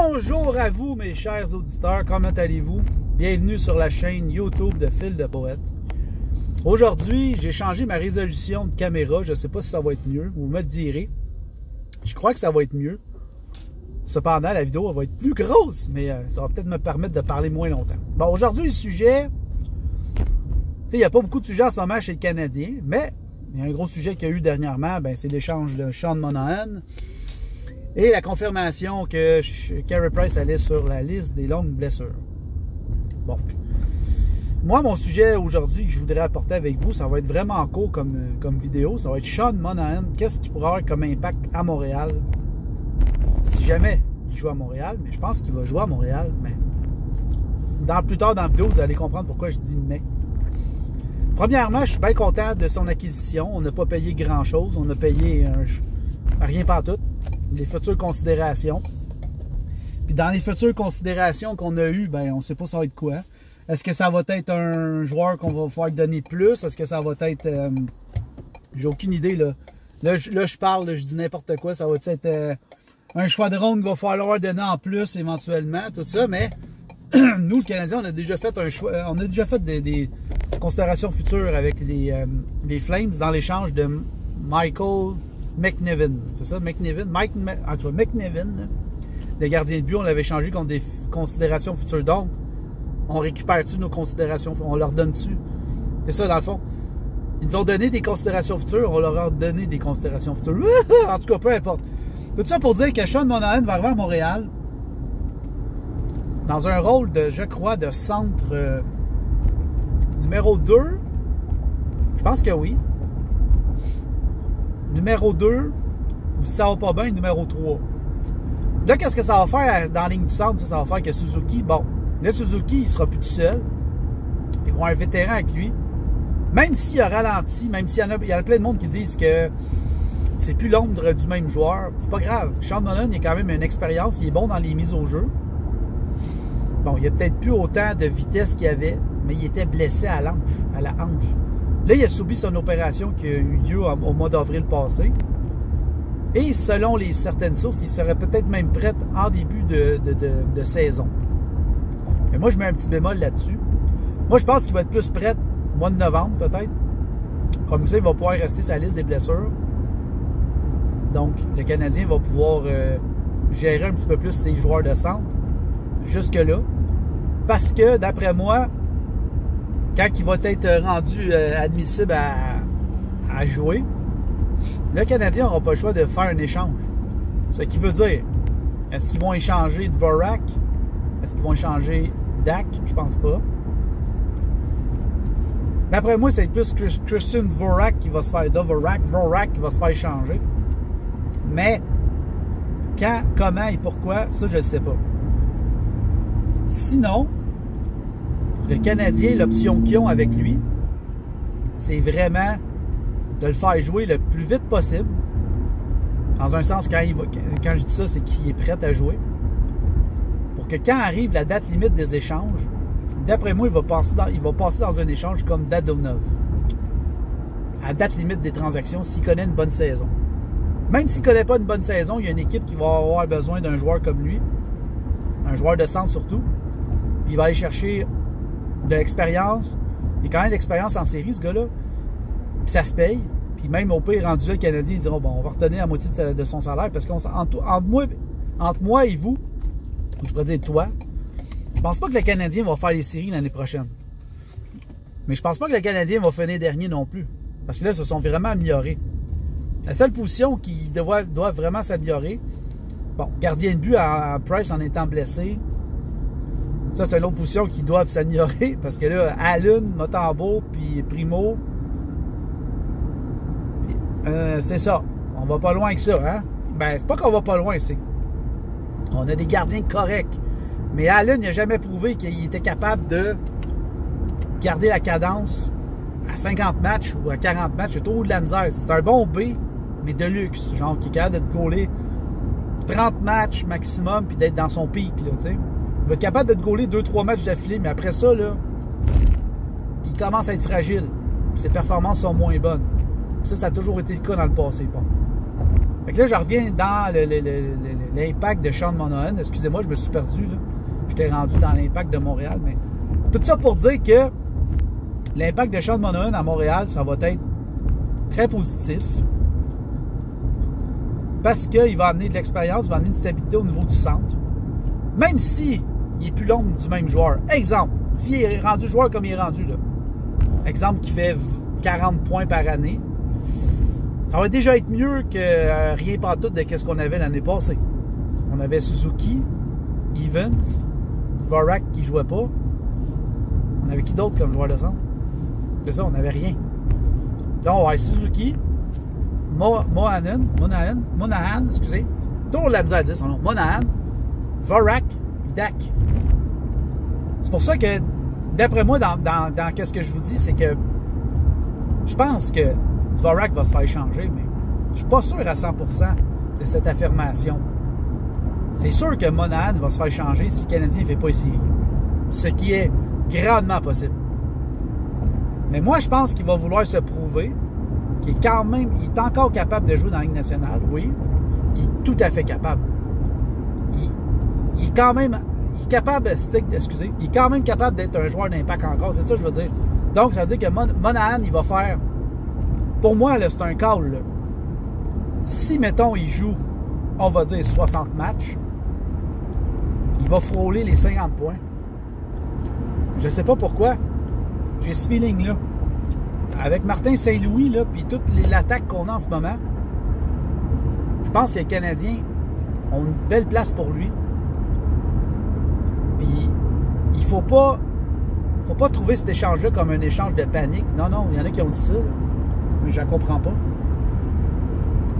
Bonjour à vous mes chers auditeurs, comment allez-vous? Bienvenue sur la chaîne YouTube de Fil de Poète. Aujourd'hui, j'ai changé ma résolution de caméra, je ne sais pas si ça va être mieux, vous me le direz. Je crois que ça va être mieux. Cependant, la vidéo va être plus grosse, mais ça va peut-être me permettre de parler moins longtemps. Bon, aujourd'hui, le sujet, il n'y a pas beaucoup de sujets en ce moment chez le Canadien, mais il y a un gros sujet qu'il y a eu dernièrement, c'est l'échange de Sean Monahan. Et la confirmation que Carey Price allait sur la liste des longues blessures. Bon. Moi, mon sujet aujourd'hui que je voudrais apporter avec vous, ça va être vraiment court comme vidéo. Ça va être Sean Monahan. Qu'est-ce qu'il pourrait avoir comme impact à Montréal? Si jamais il joue à Montréal, mais je pense qu'il va jouer à Montréal. Mais plus tard dans la vidéo, vous allez comprendre pourquoi je dis mais. Premièrement, je suis bien content de son acquisition. On n'a pas payé grand-chose. On a payé rien pantoute. Les futures considérations. Puis dans les futures considérations qu'on a eues, on ne sait pas ça va être quoi. Est-ce que ça va être un joueur qu'on va pouvoir donner plus? Est-ce que ça va être... j'ai aucune idée, là. Là, je parle, là, je dis n'importe quoi. Ça va être un choix de ronde qu'il va falloir donner en plus, éventuellement, tout ça. Mais nous, le Canadien, on a déjà fait un choix... On a déjà fait des considérations futures avec les Flames dans l'échange de Michael McNevin, c'est ça, McNevin, McNevin, le gardien de but, on l'avait changé contre des considérations futures. Donc, on récupère-tu nos considérations, on leur donne-tu? C'est ça, dans le fond. Ils nous ont donné des considérations futures, on leur a donné des considérations futures. En tout cas, peu importe. Tout ça pour dire que Sean Monahan va arriver à Montréal dans un rôle de, je crois, de centre numéro 2. Je pense que oui. Numéro 2, ou si ça va pas bien, numéro 3. Là, qu'est-ce que ça va faire dans la ligne du centre? Ça va faire que Suzuki, le Suzuki, il sera plus tout seul. Ils vont avoir un vétéran avec lui. Même s'il a ralenti, même s'il y a plein de monde qui disent que c'est plus l'ombre du même joueur, c'est pas grave. Sean Monahan, il a quand même une expérience, il est bon dans les mises au jeu. Bon, il n'y a peut-être plus autant de vitesse qu'il y avait, mais il était blessé à la hanche. Là, il a subi son opération qui a eu lieu au mois d'avril passé. Et selon certaines sources, il serait peut-être même prêt en début de saison. Mais moi, je mets un petit bémol là-dessus. Moi, je pense qu'il va être plus prêt au mois de novembre, peut-être. Comme ça, il va pouvoir rester sa liste des blessures. Donc, le Canadien va pouvoir gérer un petit peu plus ses joueurs de centre jusque-là. Parce que, d'après moi, quand il va être rendu admissible à jouer, le Canadien n'aura pas le choix de faire un échange. Ce qui veut dire, est-ce qu'ils vont échanger Dvorak? Est-ce qu'ils vont échanger Dak? Je pense pas. D'après moi, c'est plus Christian Dvorak qui va se faire Dvorak qui va se faire échanger. Mais quand, comment et pourquoi, ça je ne sais pas. Sinon, le Canadien, l'option qu'ils ont avec lui, c'est vraiment de le faire jouer le plus vite possible. Dans un sens, quand je dis ça, c'est qu'il est prêt à jouer. Pour que quand arrive la date limite des échanges, d'après moi, il va passer dans un échange comme Dadonov. À date limite des transactions, s'il connaît une bonne saison. Même s'il ne connaît pas une bonne saison, il y a une équipe qui va avoir besoin d'un joueur comme lui. Un joueur de centre surtout. Puis il va aller chercher de l'expérience. Il a quand même de l'expérience en série, ce gars-là. Puis ça se paye. Puis même au pire, rendu là, le Canadien, ils diront, bon, on va retenir la moitié de son salaire. Parce qu'entre moi et vous, ou je pourrais dire toi, je pense pas que le Canadien va faire les séries l'année prochaine. Mais je pense pas que le Canadien va finir dernier non plus. Parce que là, ils se sont vraiment améliorés. La seule position qui doit vraiment s'améliorer, bon, gardien de but en Price en étant blessé, ça, c'est une autre position qui doit s'améliorer parce que là, Allen, Mutombo, puis Primo, c'est ça. On va pas loin que ça, hein? C'est pas qu'on va pas loin, c'est on a des gardiens corrects. Mais Allen, il n'a jamais prouvé qu'il était capable de garder la cadence à 50 matchs ou à 40 matchs. C'est au de la misère. C'est un bon B, mais de luxe. Genre, qui est capable d'être gaulé 30 matchs maximum puis d'être dans son pic, là, tu sais. Il va être capable de te gauler 2-3 matchs d'affilée, mais après ça, là, il commence à être fragile. Ses performances sont moins bonnes. Ça a toujours été le cas dans le passé. Bon. Fait que là, je reviens dans l'impact de Sean Monahan. Excusez-moi, je me suis perdu. J'étais rendu dans l'impact de Montréal. Mais tout ça pour dire que l'impact de Sean Monahan à Montréal, ça va être très positif. Parce qu'il va amener de l'expérience, il va amener une stabilité au niveau du centre. Même si il est plus long du même joueur. Exemple, s'il est rendu joueur comme il est rendu, là. Exemple qui fait 40 points par année. Ça va déjà être mieux que rien pas tout de ce qu'on avait l'année passée. On avait Suzuki, Evans, Vorak qui jouait pas. On avait qui d'autre comme joueur de centre? C'est ça, on n'avait rien. Là, on va avoir Suzuki, Monahan, excusez. Toujours la misère à dire son nom. Monahan, Vorak, Dak. C'est pour ça que, d'après moi, dans qu'est-ce que je vous dis, c'est que je pense que Vorak va se faire changer, mais je suis pas sûr à 100% de cette affirmation. C'est sûr que Monahan va se faire changer si le Canadien ne fait pas les séries. Ce qui est grandement possible. Mais moi, je pense qu'il va vouloir se prouver qu'il est quand même, il est encore capable de jouer dans la Ligue nationale, oui. Il est tout à fait capable. Il est quand même, il est capable, excusez, il est quand même capable d'être un joueur d'impact encore, c'est ça que je veux dire. Donc, ça veut dire que Monahan, il va faire, pour moi, là, c'est un call, là. Si, mettons, il joue, on va dire 60 matchs, il va frôler les 50 points. Je sais pas pourquoi. J'ai ce feeling-là. Avec Martin Saint-Louis, là, puis toute l'attaque qu'on a en ce moment, je pense que les Canadiens ont une belle place pour lui. Puis, il faut pas trouver cet échange-là comme un échange de panique. Non, non, il y en a qui ont dit ça, là, mais je ne comprends pas.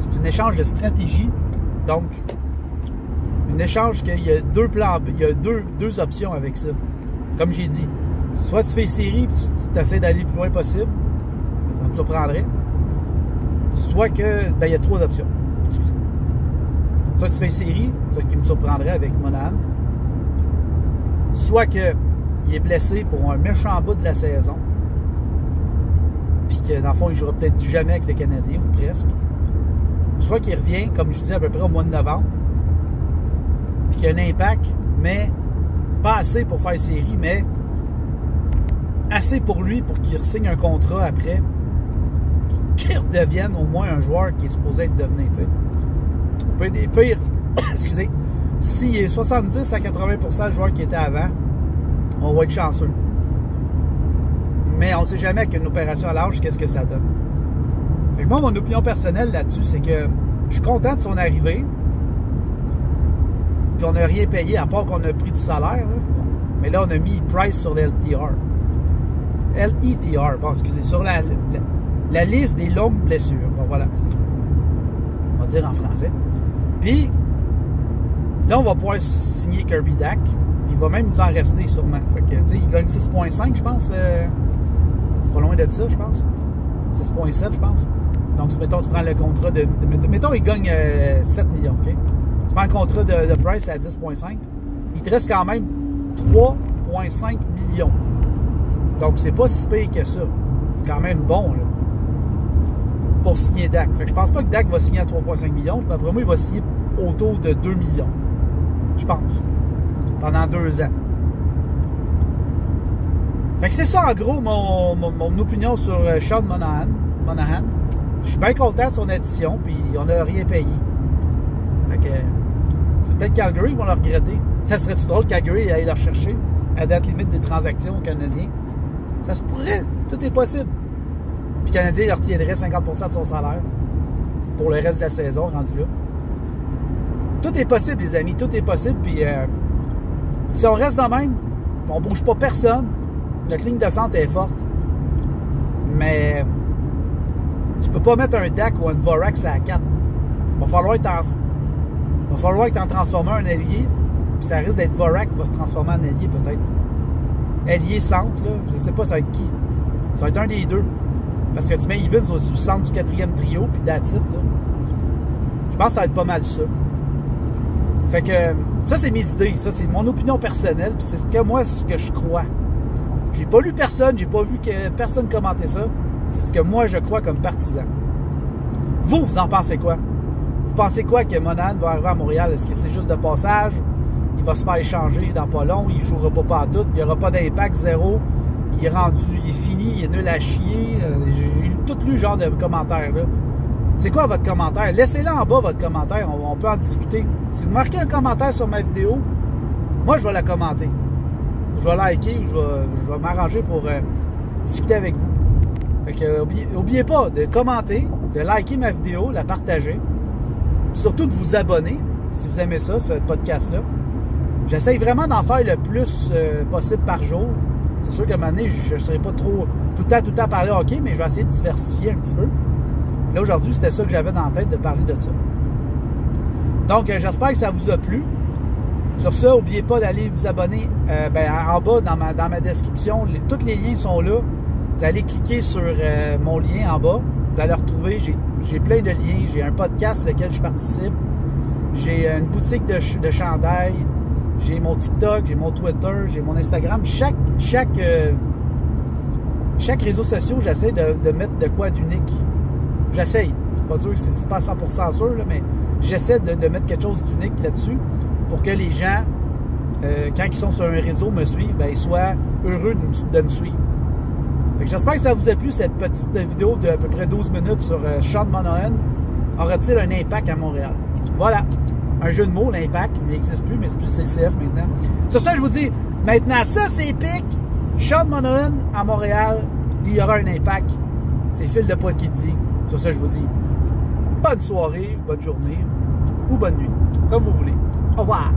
C'est un échange de stratégie. Donc, un échange qu'il y a deux plans, il y a deux options avec ça. Comme j'ai dit, soit tu fais série et tu essaies d'aller le plus loin possible, ça me surprendrait. Soit que, ben, il y a trois options. Excusez. Soit tu fais série, ce qui me surprendrait avec Monahan. Soit qu'il est blessé pour un méchant bout de la saison. Puis que, dans le fond, il ne jouera peut-être jamais avec le Canadien, ou presque. Soit qu'il revient, comme je dis, à peu près au mois de novembre. Puis qu'il y a un impact, mais pas assez pour faire série, mais assez pour lui pour qu'il signe un contrat après, qu'il redevienne au moins un joueur qui est supposé être devenir. Il peut y excusez, s'il est 70 à 80% le joueur qui était avant, on va être chanceux. Mais on ne sait jamais avec une opération à l'âge, qu'est-ce que ça donne. Fait que moi, mon opinion personnelle là-dessus, c'est que je suis content de son arrivée. Puis on n'a rien payé, à part qu'on a pris du salaire. Là. Mais là, on a mis Price sur l'LTR. LETR, bon, excusez, sur la liste des longues blessures. Bon, voilà. On va dire en français. Puis, là, on va pouvoir signer Kirby Dak. Il va même nous en rester sûrement. Fait que, tu sais, il gagne 6,5, je pense. Pas loin de ça, je pense. 6,7, je pense. Donc, si, mettons, tu prends le contrat de mettons, il gagne 7 millions, OK? Tu prends le contrat de Price à 10,5. Il te reste quand même 3,5 millions. Donc, c'est pas si pire que ça. C'est quand même bon, là, pour signer Dak. Fait que je pense pas que Dak va signer à 3,5 millions. Après moi, il va signer autour de 2 millions. Je pense. Pendant 2 ans. Fait que c'est ça, en gros, mon opinion sur Sean Monahan. Je suis bien content de son addition, puis on n'a rien payé. Fait que peut-être Calgary vont le regretter. Ça serait-tu drôle que Calgary aille le rechercher à date limite des transactions canadiens? Ça se pourrait. Tout est possible. Puis le Canadien, il retiendrait 50% de son salaire pour le reste de la saison, rendu là. Tout est possible, les amis. Tout est possible. Puis si on reste de même, on ne bouge pas personne, notre ligne de centre est forte. Mais tu peux pas mettre un Dak ou un Vorak à 4. Il va falloir que tu en transformes un allié. Puis ça risque d'être Vorak qui va se transformer en allié, peut-être. Allié centre, là, je ne sais pas ça va être qui. Ça va être un des deux. Parce que tu mets Evans au centre du 4e trio, puis that's it, là. Je pense que ça va être pas mal ça. Fait que ça, c'est mes idées. Ça, c'est mon opinion personnelle. Puis c'est que moi, ce que je crois. J'ai pas lu personne, j'ai pas vu que personne commentait ça. C'est ce que moi, je crois comme partisan. Vous en pensez quoi? Vous pensez quoi que Monahan va arriver à Montréal? Est-ce que c'est juste de passage? Il va se faire échanger dans pas long, il ne jouera pas partout, il n'y aura pas d'impact, zéro. Il est rendu, il est fini, il est nul à chier. J'ai tout lu genre de commentaires là. C'est quoi votre commentaire? Laissez-le en bas, votre commentaire, on peut en discuter. Si vous marquez un commentaire sur ma vidéo, moi je vais la commenter. Je vais liker ou je vais m'arranger pour discuter avec vous. Fait que oubliez pas de commenter, de liker ma vidéo, la partager. Surtout de vous abonner, si vous aimez ça, ce podcast-là. J'essaye vraiment d'en faire le plus possible par jour. C'est sûr qu'à un moment donné, je ne serai pas trop tout le temps parler hockey, mais je vais essayer de diversifier un petit peu. Là, aujourd'hui, c'était ça que j'avais dans la tête, de parler de ça. Donc, j'espère que ça vous a plu. Sur ça, n'oubliez pas d'aller vous abonner en bas dans ma description. Tous les liens sont là. Vous allez cliquer sur mon lien en bas. Vous allez retrouver, j'ai plein de liens. J'ai un podcast lequel je participe. J'ai une boutique de chandail. J'ai mon TikTok, j'ai mon Twitter, j'ai mon Instagram. Chaque réseau social, j'essaie de mettre de quoi d'unique. J'essaye. C'est pas sûr que c'est pas 100% sûr, là, mais j'essaie de mettre quelque chose d'unique là-dessus pour que les gens, quand ils sont sur un réseau, me suivent, ben, ils soient heureux de me suivre. J'espère que ça vous a plu, cette petite vidéo de à peu près 12 minutes sur Sean Monahan. Aura-t-il un impact à Montréal? Voilà. Un jeu de mots, l'impact, mais il n'existe plus, mais c'est plus CCF maintenant. Sur ça, je vous dis, maintenant, ça, c'est épique. Sean Monahan à Montréal, il y aura un impact. C'est Phil de Poète qui dit. Sur ça, je vous dis, bonne soirée, bonne journée ou bonne nuit, comme vous voulez. Au revoir.